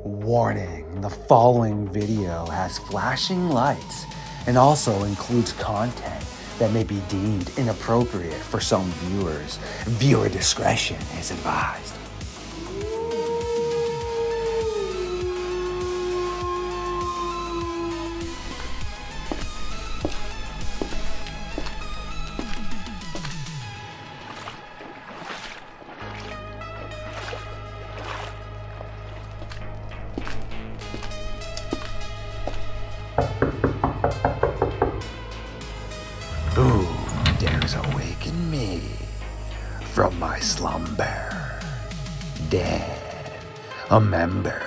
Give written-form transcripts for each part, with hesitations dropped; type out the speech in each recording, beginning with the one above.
Warning, the following video has flashing lights and also includes content that may be deemed inappropriate for some viewers. Viewer discretion is advised. Who dares awaken me from my slumber? Dan, a member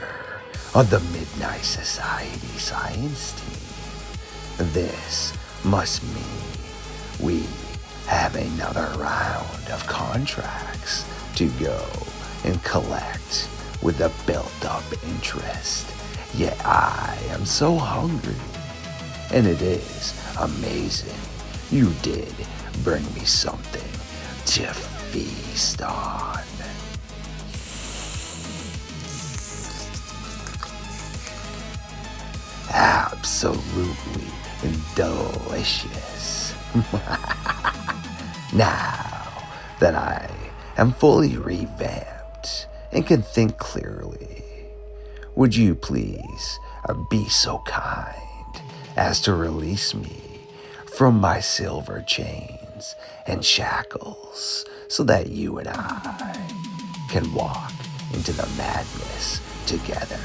of the Midnight Society science team. This must mean we have another round of contracts to go and collect with a built-up interest. Yet I am so hungry, and it is amazing you did bring me something to feast on. Absolutely delicious. Now that I am fully revamped and can think clearly, would you please be so kind as to release me from my silver chains and shackles so that you and I can walk into the madness together?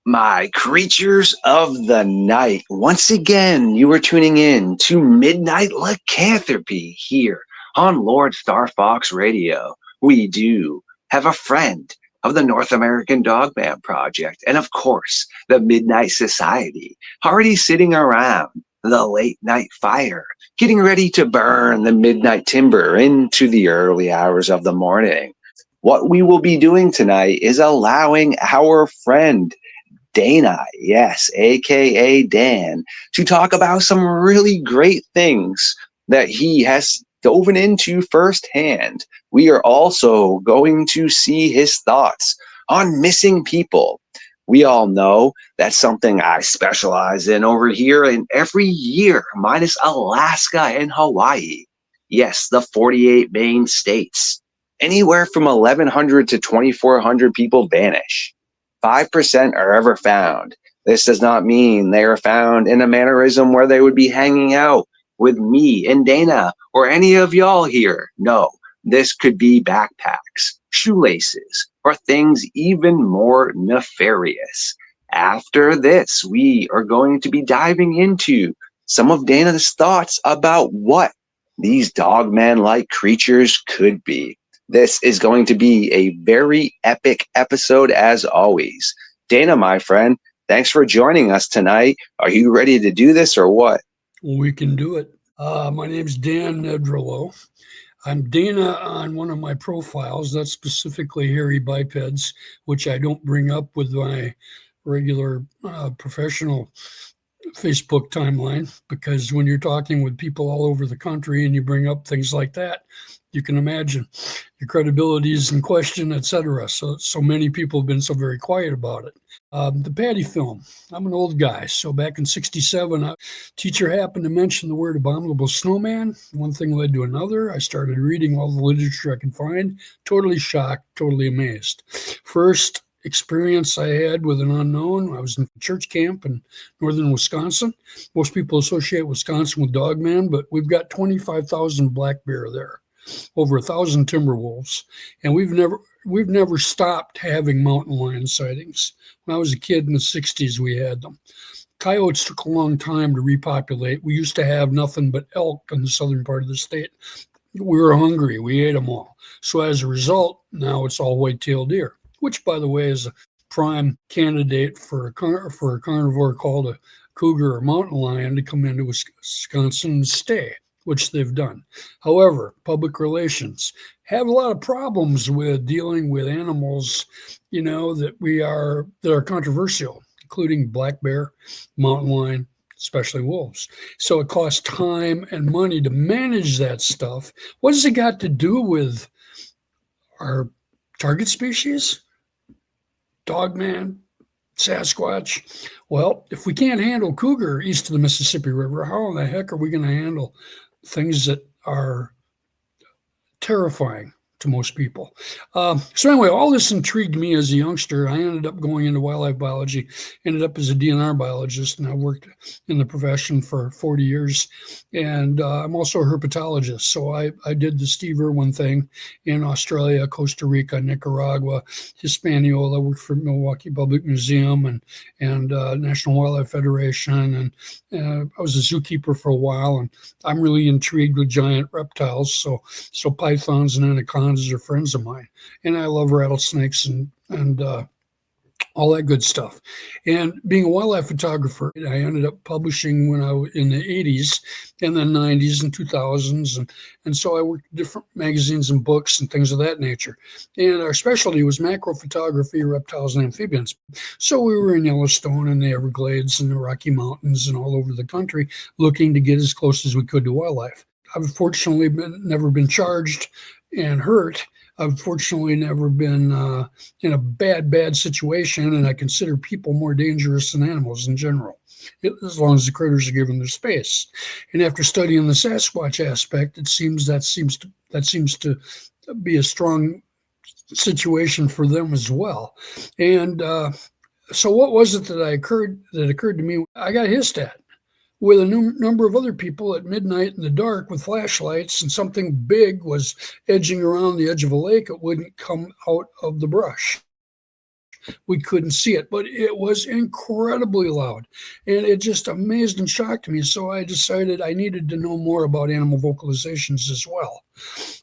My creatures of the night, once again, you are tuning in to Midnight Lycanthropy here on LordeStarfox Radio. We do have a friend of the North American Dogman Project, and of course, the Midnight Society, already sitting around the late night fire, getting ready to burn the midnight timber into the early hours of the morning. What we will be doing tonight is allowing our friend Dana, yes, aka Dan, to talk about some really great things that he has dove into firsthand. We are also going to see his thoughts on missing people. We all know that's something I specialize in over here, and every year, minus Alaska and Hawaii. Yes, the 48 main states. Anywhere from 1,100 to 2,400 people vanish. 5% are ever found. This does not mean they are found in a mannerism where they would be hanging out with me and Dana or any of y'all here. No, this could be backpacks, shoelaces, or things even more nefarious. After this, we are going to be diving into some of Dana's thoughts about what these dogman-like creatures could be. This is going to be a very epic episode as always. Dana, my friend, thanks for joining us tonight. Are you ready to do this or what? We can do it. My name's Dan Nedrelo. I'm Dana on one of my profiles. That's specifically hairy bipeds, which I don't bring up with my regular professional Facebook timeline, because when you're talking with people all over the country and you bring up things like that, you can imagine your credibility is in question, etc. So many people have been so very quiet about it. The Patty film. I'm an old guy. So back in '67, a teacher happened to mention the word abominable snowman. One thing led to another. I started reading all the literature I could find. Totally shocked, totally amazed. First experience I had with an unknown, I was in church camp in northern Wisconsin. Most people associate Wisconsin with Dogman, but we've got 25,000 black bear there, over 1,000 timber wolves, and we've never stopped having mountain lion sightings. When I was a kid in the 60s, we had them. Coyotes took a long time to repopulate. We used to have nothing but elk in the southern part of the state. We were hungry. We ate them all. So as a result, now it's all white-tailed deer, which, by the way, is a prime candidate for a carnivore called a cougar or mountain lion to come into Wisconsin and stay, which they've done. However, public relations have a lot of problems with dealing with animals, that are controversial, including black bear, mountain lion, especially wolves. So it costs time and money to manage that stuff. What has it got to do with our target species? Dogman, Sasquatch. Well, if we can't handle cougar east of the Mississippi River, how in the heck are we going to handle things that are terrifying to most people? So anyway, all this intrigued me as a youngster. I ended up going into wildlife biology, ended up as a DNR biologist, and I worked in the profession for 40 years. And I'm also a herpetologist. So I did the Steve Irwin thing in Australia, Costa Rica, Nicaragua, Hispaniola. I worked for Milwaukee Public Museum and National Wildlife Federation. And I was a zookeeper for a while, and I'm really intrigued with giant reptiles. So pythons and anacondas are friends of mine, and I love rattlesnakes and all that good stuff. And being a wildlife photographer, I ended up publishing when I was in the 80s and then 90s and 2000s. And so I worked in different magazines and books and things of that nature. And our specialty was macro photography, reptiles and amphibians. So we were in Yellowstone and the Everglades and the Rocky Mountains and all over the country looking to get as close as we could to wildlife. I've fortunately never been charged and hurt. I've fortunately never been in a bad situation, and I consider people more dangerous than animals in general, as long as the critters are given their space. And after studying the Sasquatch aspect, that seems to be a strong situation for them as well. And so, what was it that occurred to me? I got hissed at with a number of other people at midnight in the dark with flashlights, and something big was edging around the edge of a lake. It wouldn't come out of the brush. We couldn't see it, but it was incredibly loud, and it just amazed and shocked me. So I decided I needed to know more about animal vocalizations as well.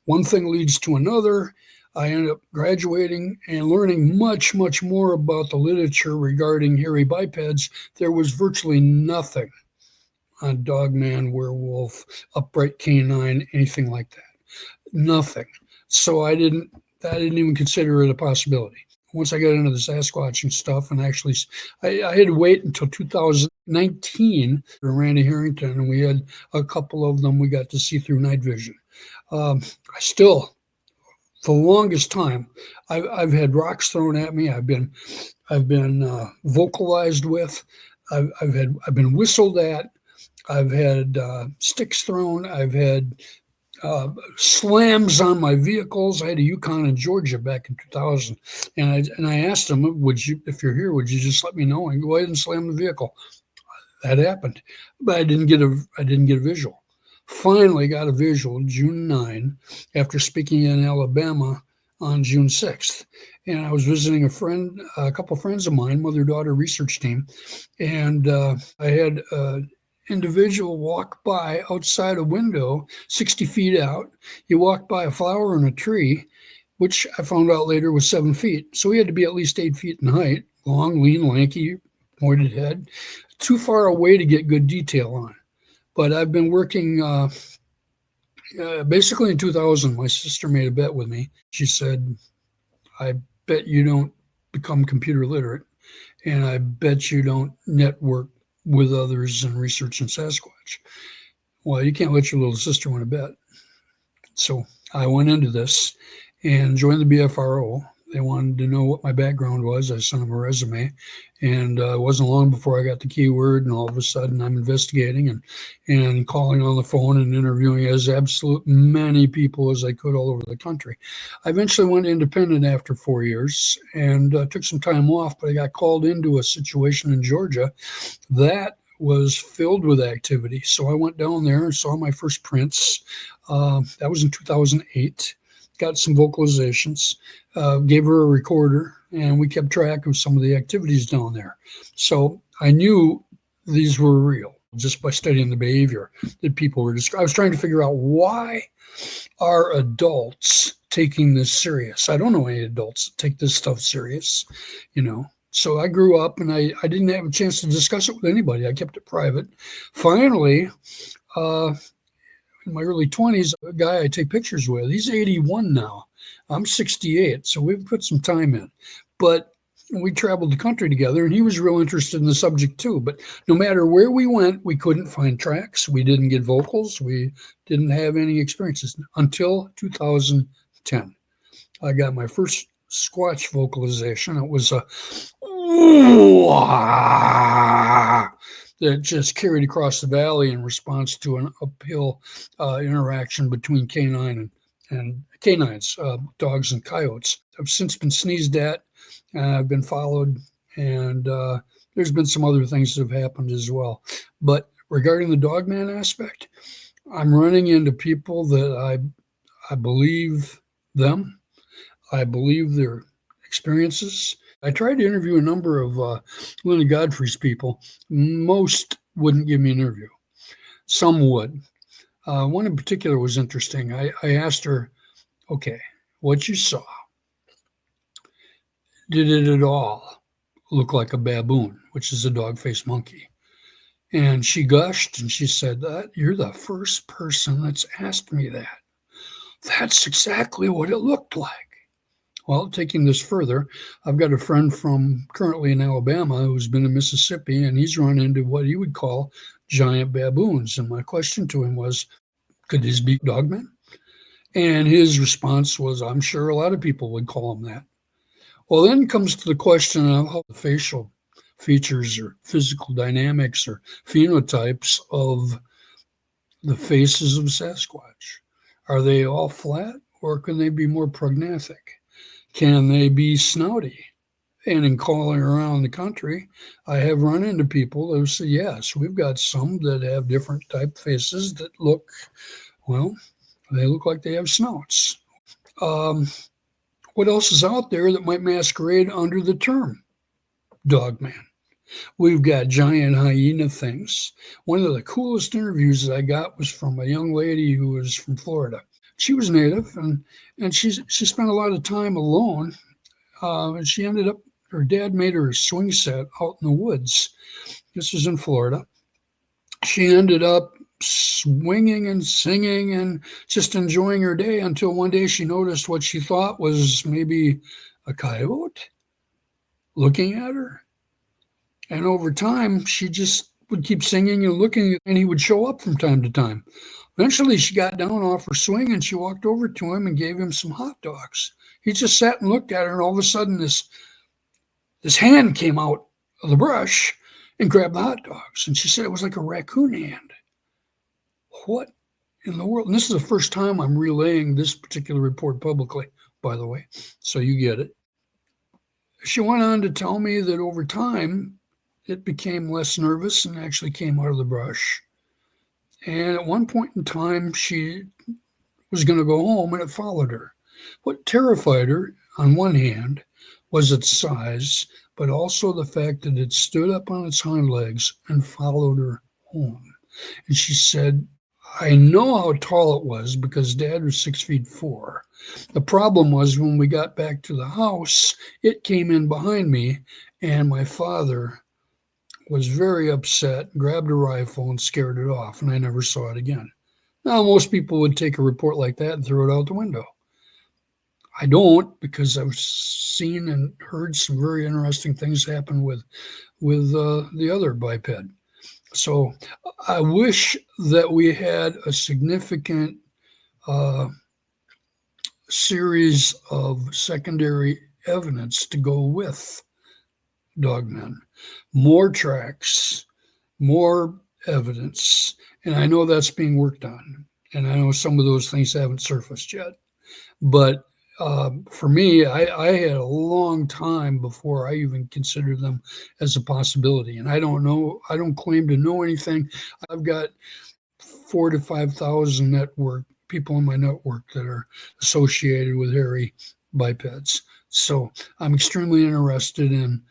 One thing leads to another. I ended up graduating and learning much, much more about the literature regarding hairy bipeds. There was virtually nothing on Dogman, werewolf, upright canine, anything like that. Nothing. So I didn't even consider it a possibility. Once I got into the Sasquatch and stuff, and actually, I had to wait until 2019 for Randy Harrington, and we had a couple of them we got to see through night vision. I still, for the longest time, I've had rocks thrown at me. I've been vocalized with. I've been whistled at. I've had sticks thrown. I've had slams on my vehicles. I had a Yukon in Georgia back in 2000, and I asked them, if you're here, would you just let me know and go ahead and slam the vehicle? That happened, but I didn't get a visual. Finally got a visual June 9 after speaking in Alabama on June 6th. And I was visiting a couple of friends of mine, mother-daughter research team, and I had individual walk by outside a window 60 feet out. He walked by a flower in a tree, which I found out later was 7 feet. So he had to be at least 8 feet in height, long, lean, lanky, pointed head, too far away to get good detail on. But I've been working basically in 2000. My sister made a bet with me. She said, I bet you don't become computer literate, and I bet you don't network with others and research in Sasquatch. Well, you can't let your little sister win a bet. So I went into this and joined the BFRO. They wanted to know what my background was. I sent them a resume, and it wasn't long before I got the keyword, and all of a sudden I'm investigating and calling on the phone and interviewing as absolute many people as I could all over the country. I eventually went independent after 4 years and took some time off, but I got called into a situation in Georgia that was filled with activity. So I went down there and saw my first prints. That was in 2008. Got some vocalizations, gave her a recorder, and we kept track of some of the activities down there. So I knew these were real just by studying the behavior that people were describing. I was trying to figure out, why are adults taking this serious? I don't know any adults that take this stuff serious, you know. So I grew up and I didn't have a chance to discuss it with anybody. I kept it private. Finally, in my early 20s, a guy I take pictures with, he's 81 now. I'm 68, so we've put some time in. But we traveled the country together, and he was real interested in the subject too. But no matter where we went, we couldn't find tracks. We didn't get vocals. We didn't have any experiences until 2010. I got my first Squatch vocalization. It was a that just carried across the valley in response to an uphill interaction between canines, dogs and coyotes. I've since been sneezed at. I've been followed, and there's been some other things that have happened as well. But regarding the Dogman aspect, I'm running into people that I believe them. I believe their experiences. I tried to interview a number of Linda Godfrey's people. Most wouldn't give me an interview. Some would. One in particular was interesting. I asked her, okay, what you saw, did it at all look like a baboon, which is a dog-faced monkey? And she gushed and she said, you're the first person that's asked me that. That's exactly what it looked like. Well, taking this further, I've got a friend from currently in Alabama who's been in Mississippi, and he's run into what he would call giant baboons. And my question to him was, could these be dogmen? And his response was, I'm sure a lot of people would call them that. Well, then comes to the question of how the facial features or physical dynamics or phenotypes of the faces of Sasquatch. Are they all flat, or can they be more prognathic? Can they be snouty? And in calling around the country, I have run into people who say, yes, we've got some that have different type faces that look, well, they look like they have snouts. What else is out there that might masquerade under the term Dogman? We've got giant hyena things. One of the coolest interviews that I got was from a young lady who was from Florida. She was native, and she spent a lot of time alone. And she ended up, her dad made her a swing set out in the woods. This was in Florida. She ended up swinging and singing and just enjoying her day until one day she noticed what she thought was maybe a coyote looking at her. And over time, she just would keep singing and looking, and he would show up from time to time. Eventually, she got down off her swing and she walked over to him and gave him some hot dogs. He just sat and looked at her, and all of a sudden, this hand came out of the brush and grabbed the hot dogs. And she said it was like a raccoon hand. What in the world? And this is the first time I'm relaying this particular report publicly, by the way, so you get it. She went on to tell me that over time, it became less nervous and actually came out of the brush. And at one point in time, she was going to go home, and it followed her. What terrified her, on one hand, was its size, but also the fact that it stood up on its hind legs and followed her home. And she said, I know how tall it was because Dad was 6'4". The problem was when we got back to the house, it came in behind me, and my father was very upset, grabbed a rifle and scared it off, and I never saw it again. Now, most people would take a report like that and throw it out the window. I don't, because I've seen and heard some very interesting things happen with the other biped. So I wish that we had a significant series of secondary evidence to go with Dogman. More tracks, more evidence, and I know that's being worked on. And I know some of those things haven't surfaced yet. But for me, I had a long time before I even considered them as a possibility. And I don't claim to know anything. I've got 4,000 to 5,000 people in my network that are associated with hairy bipeds. So I'm extremely interested in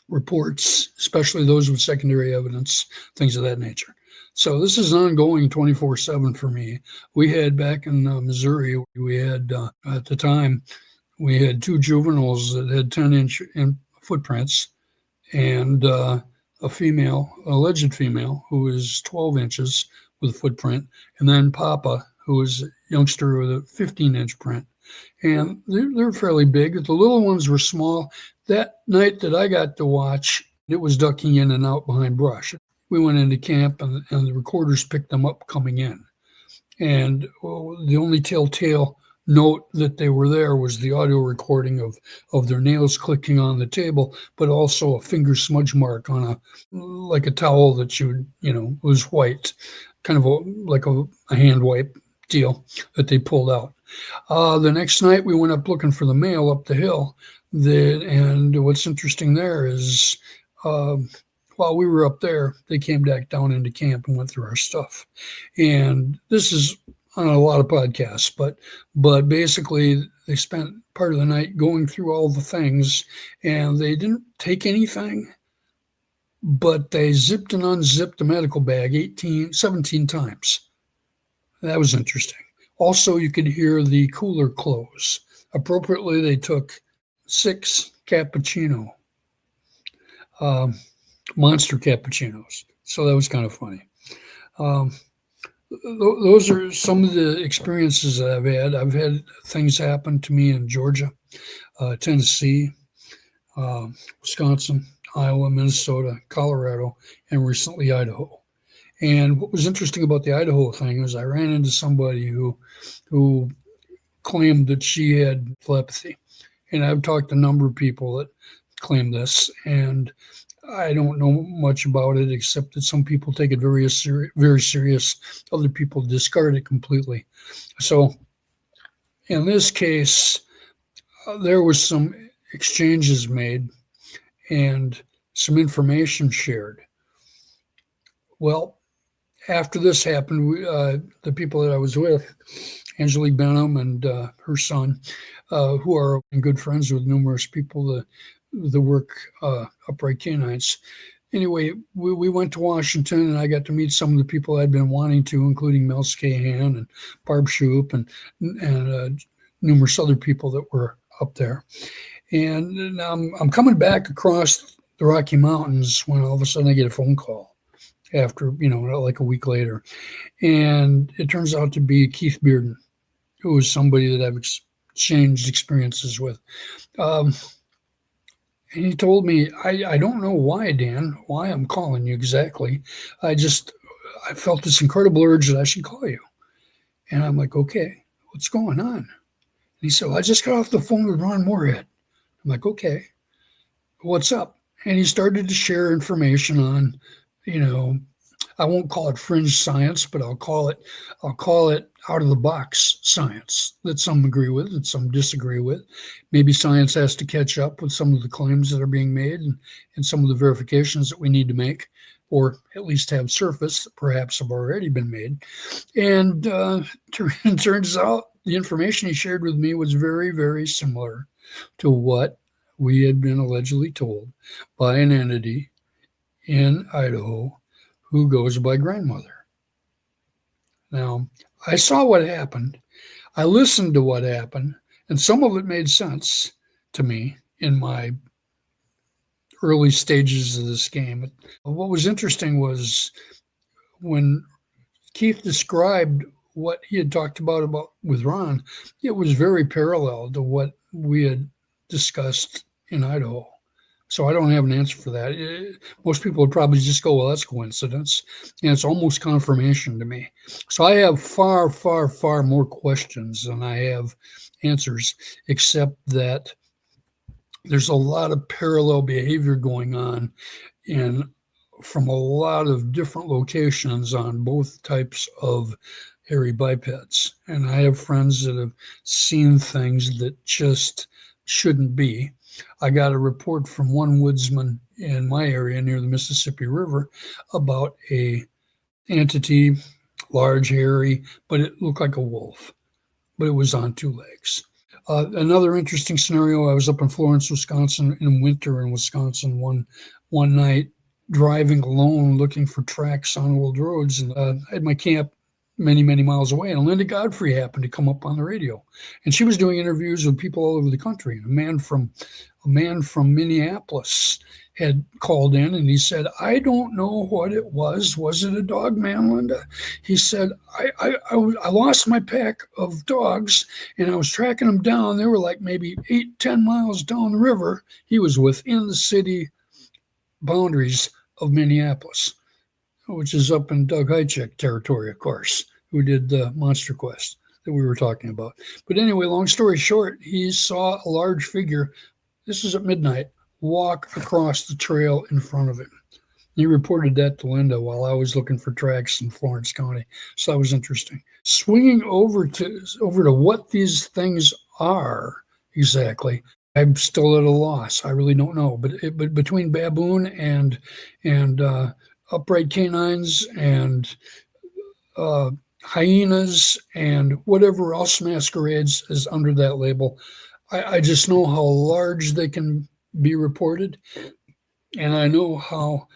reports, especially those with secondary evidence, things of that nature. So this is ongoing 24/7 for me. We had back in Missouri, we had at the time, we had two juveniles that had 10-inch footprints and a female, alleged female, who was 12 inches with a footprint, and then Papa, who was a youngster with a 15-inch print. And they're fairly big. The little ones were small. That night that I got to watch, it was ducking in and out behind brush. We went into camp, and the recorders picked them up coming in. And the only telltale note that they were there was the audio recording of their nails clicking on the table, but also a finger smudge mark on like a towel that was white, kind of like a hand wipe deal that they pulled out. The next night we went up looking for the male up the hill. And what's interesting there is while we were up there, they came back down into camp and went through our stuff. And this is on a lot of podcasts, but basically they spent part of the night going through all the things, and they didn't take anything, but they zipped and unzipped the medical bag 17 times. That was interesting. Also, you could hear the cooler close. Appropriately, they took 6 cappuccino, monster cappuccinos. So that was kind of funny. Those are some of the experiences that I've had. I've had things happen to me in Georgia, Tennessee, Wisconsin, Iowa, Minnesota, Colorado, and recently Idaho. And what was interesting about the Idaho thing is I ran into somebody who claimed that she had telepathy. And I've talked to a number of people that claim this, and I don't know much about it except that some people take it very serious. Other people discard it completely. So in this case, there was some exchanges made and some information shared. Well, after this happened, the people that I was with, Angelique Benham and her son, who are good friends with numerous people, the work Upright Canines. Anyway, we went to Washington, and I got to meet some of the people I'd been wanting to, including Mel Scahan and Barb Shoup and numerous other people that were up there. And I'm coming back across the Rocky Mountains when all of a sudden I get a phone call after, like a week later. And it turns out to be Keith Bearden, who was somebody that I've exchanged experiences with. And he told me, I don't know why, Dan, why I'm calling you exactly. I felt this incredible urge that I should call you. And I'm like, okay, what's going on? And he said, well, I just got off the phone with Ron Moorhead. I'm like, okay, what's up? And he started to share information on, I won't call it fringe science, but I'll call it out of the box science that some agree with and some disagree with. Maybe science has to catch up with some of the claims that are being made and some of the verifications that we need to make, or at least have surface that perhaps have already been made. And it turns out the information he shared with me was very, very similar to what we had been allegedly told by an entity in Idaho who goes by grandmother. Now, I saw what happened. I listened to what happened, and some of it made sense to me in my early stages of this game. What was interesting was when Keith described what he had talked about with Ron, it was very parallel to what we had discussed in Idaho. So I don't have an answer for that. Most people would probably just go, well, that's coincidence. And it's almost confirmation to me. So I have far, far, far more questions than I have answers, except that there's a lot of parallel behavior going on from a lot of different locations on both types of hairy bipeds. And I have friends that have seen things that just shouldn't be. I got a report from one woodsman in my area near the Mississippi River about a entity, large, hairy, but it looked like a wolf, but it was on 2 legs. Another interesting scenario, I was up in Florence, Wisconsin in winter in Wisconsin one night, driving alone looking for tracks on old roads. And I had my camp many miles away. And Linda Godfrey happened to come up on the radio. And she was doing interviews with people all over the country. A man from Minneapolis had called in and he said, I don't know what it was. Was it a dog man, Linda? He said, I lost my pack of dogs and I was tracking them down. They were like maybe 8-10 miles down the river. He was within the city boundaries of Minneapolis, which is up in Doug Hychek territory, of course, who did the Monster Quest that we were talking about. But anyway, long story short, he saw a large figure, this is at midnight, walk across the trail in front of him. He reported that to Linda while I was looking for tracks in Florence County. So that was interesting. Swinging over to what these things are exactly, I'm still at a loss. I really don't know. But between baboon and upright canines and hyenas and whatever else masquerades as under that label, I just know how large they can be reported, and I know how,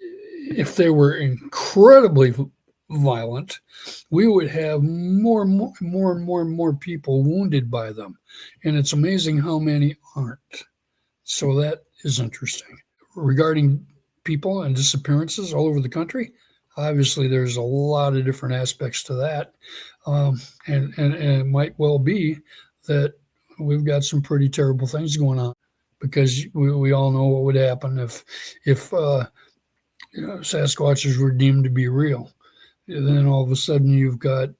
if they were incredibly violent, we would have more and more people wounded by them, and it's amazing how many aren't. So that is interesting. Regarding people and disappearances all over the country, obviously there's a lot of different aspects to that, and it might well be that we've got some pretty terrible things going on, because we all know what would happen if Sasquatches were deemed to be real. And then all of a sudden you've got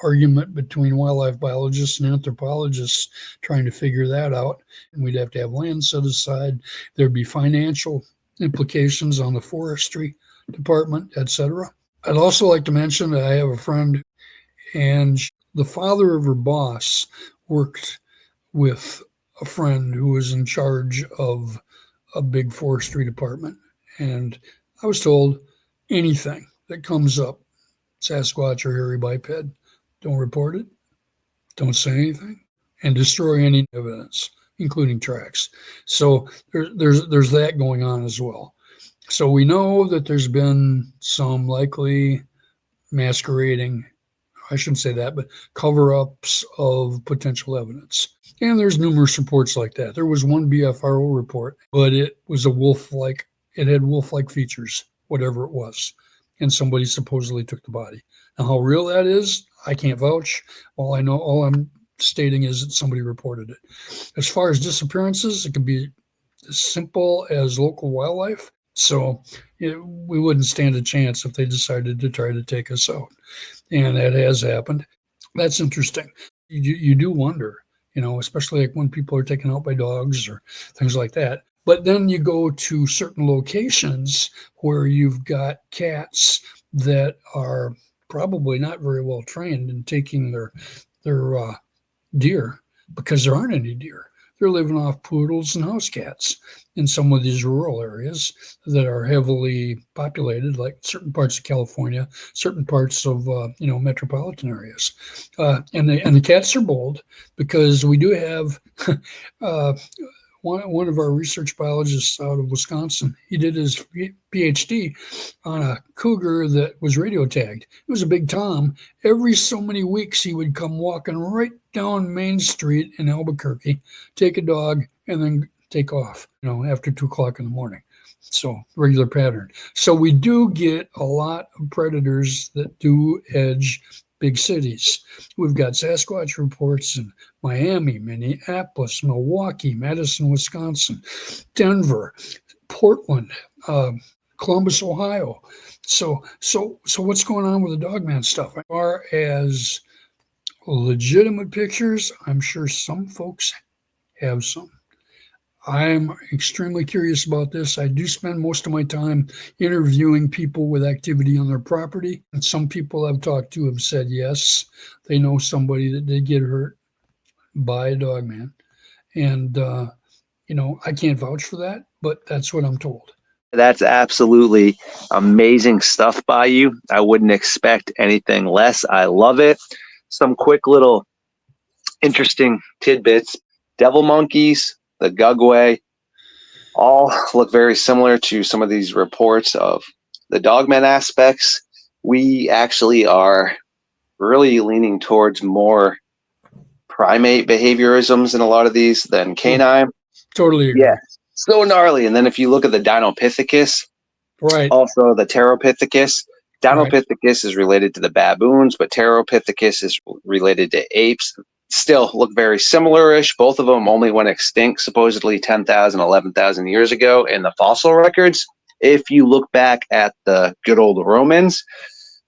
argument between wildlife biologists and anthropologists trying to figure that out. And we'd have to have land set aside. There'd be financial implications on the forestry department, etc. I'd also like to mention that I have a friend, and the father of her boss worked with a friend who was in charge of a big forestry department. And I was told, anything that comes up, Sasquatch or hairy biped, don't report it, don't say anything, and destroy any evidence, including tracks. So there's that going on as well. So we know that there's been some likely masquerading, I shouldn't say that, but cover-ups of potential evidence. And there's numerous reports like that. There was one BFRO report, but it was it had wolf-like features, whatever it was. And somebody supposedly took the body. Now, how real that is, I can't vouch. All I'm stating is that somebody reported it. As far as disappearances, it can be as simple as local wildlife. So we wouldn't stand a chance if they decided to try to take us out. And that has happened. That's interesting. You do wonder, especially like when people are taken out by dogs or things like that. But then you go to certain locations where you've got cats that are probably not very well trained in taking their deer, because there aren't any deer. They're living off poodles and house cats in some of these rural areas that are heavily populated, like certain parts of California, certain parts of metropolitan areas, and the cats are bold, because we do have one of our research biologists out of Wisconsin. He did his PhD on a cougar that was radio tagged. It was a big Tom. Every so many weeks, he would come walking right down Main Street in Albuquerque, take a dog, and then take off, after 2:00 in the morning. So regular pattern. So we do get a lot of predators that do edge big cities. We've got Sasquatch reports in Miami, Minneapolis, Milwaukee, Madison, Wisconsin, Denver, Portland, Columbus, Ohio. So what's going on with the Dogman stuff? As far as legitimate pictures, I'm sure some folks have some. I'm extremely curious about this. I do spend most of my time interviewing people with activity on their property. And some people I've talked to have said, yes, they know somebody that did get hurt by a dogman. And, I can't vouch for that, but that's what I'm told. That's absolutely amazing stuff by you. I wouldn't expect anything less. I love it. Some quick little interesting tidbits. Devil monkeys, the Gugway, all look very similar to some of these reports of the Dogman aspects. We actually are really leaning towards more primate behaviorisms in a lot of these than Oh, canine. totally Yeah, agree. so gnarly. And then if you look at the Dinopithecus, Right. also the Pteropithecus, Right. Dinopithecus is related to the baboons, but Pteropithecus is related to apes. Still look very similar-ish. Both of them only went extinct supposedly 10,000, 11,000 years ago in the fossil records. If you look back at the good old Romans,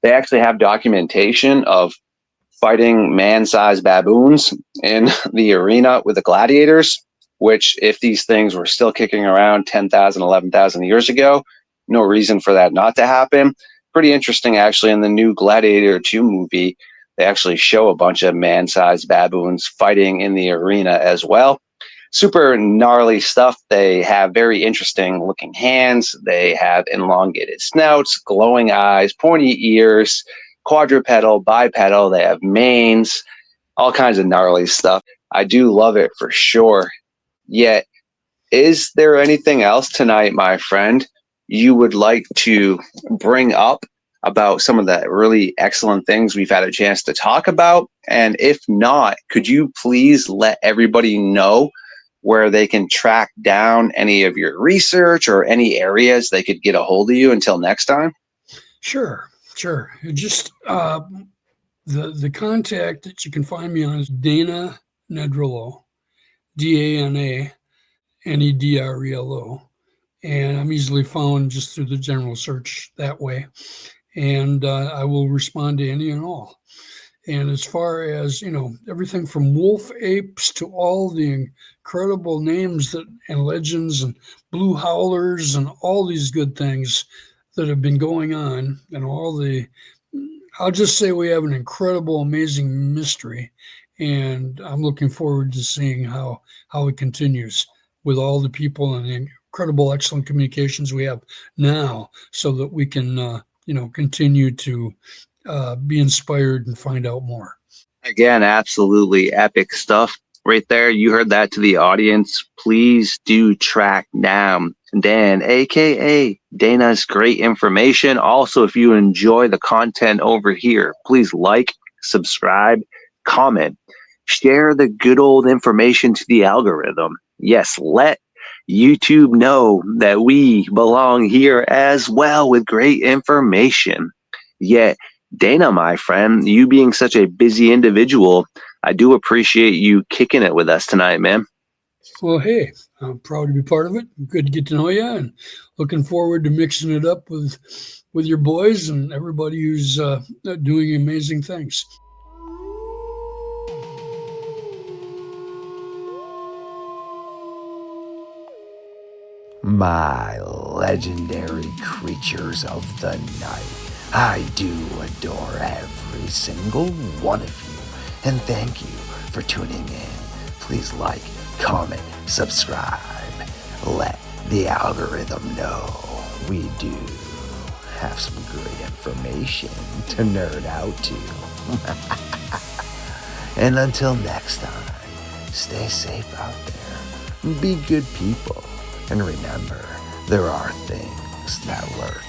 they actually have documentation of fighting man-sized baboons in the arena with the gladiators, which if these things were still kicking around 10,000, 11,000 years ago, no reason for that not to happen. Pretty interesting, actually, in the new Gladiator 2 movie, they actually show a bunch of man-sized baboons fighting in the arena as well. Super gnarly stuff. They have very interesting looking hands. They have elongated snouts, glowing eyes, pointy ears, quadrupedal, bipedal. They have manes, all kinds of gnarly stuff. I do love it for sure. Yet, is there anything else tonight, my friend, you would like to bring up about some of the really excellent things we've had a chance to talk about? And if not, could you please let everybody know where they can track down any of your research or any areas they could get a hold of you until next time? Sure. Sure. Just the contact that you can find me on is Dana Nedrelo, DANANEDRELO. And I'm easily found just through the general search that way. And I will respond to any and all. And as far as, everything from wolf apes to all the incredible names and legends and blue howlers and all these good things that have been going on, and I'll just say we have an incredible, amazing mystery. And I'm looking forward to seeing how it continues with all the people and the incredible, excellent communications we have now, so that we can, continue to be inspired and find out more. Again, absolutely epic stuff right there. You heard that to the audience. Please do track down Dan, aka Dana's great information. Also, if you enjoy the content over here, please like, subscribe, comment, share the good old information to the algorithm. Yes, let YouTube know that we belong here as well with great information. Yet, Dana, my friend, you being such a busy individual, I do appreciate you kicking it with us tonight, man. Well, hey, I'm proud to be part of it. Good to get to know you, and looking forward to mixing it up with your boys and everybody who's doing amazing things. My legendary creatures of the night. I do adore every single one of you, and thank you for tuning in. Please like, comment, subscribe. Let the algorithm know we do have some great information to nerd out to. And until next time, stay safe out there. Be good people. And remember, there are things that lurk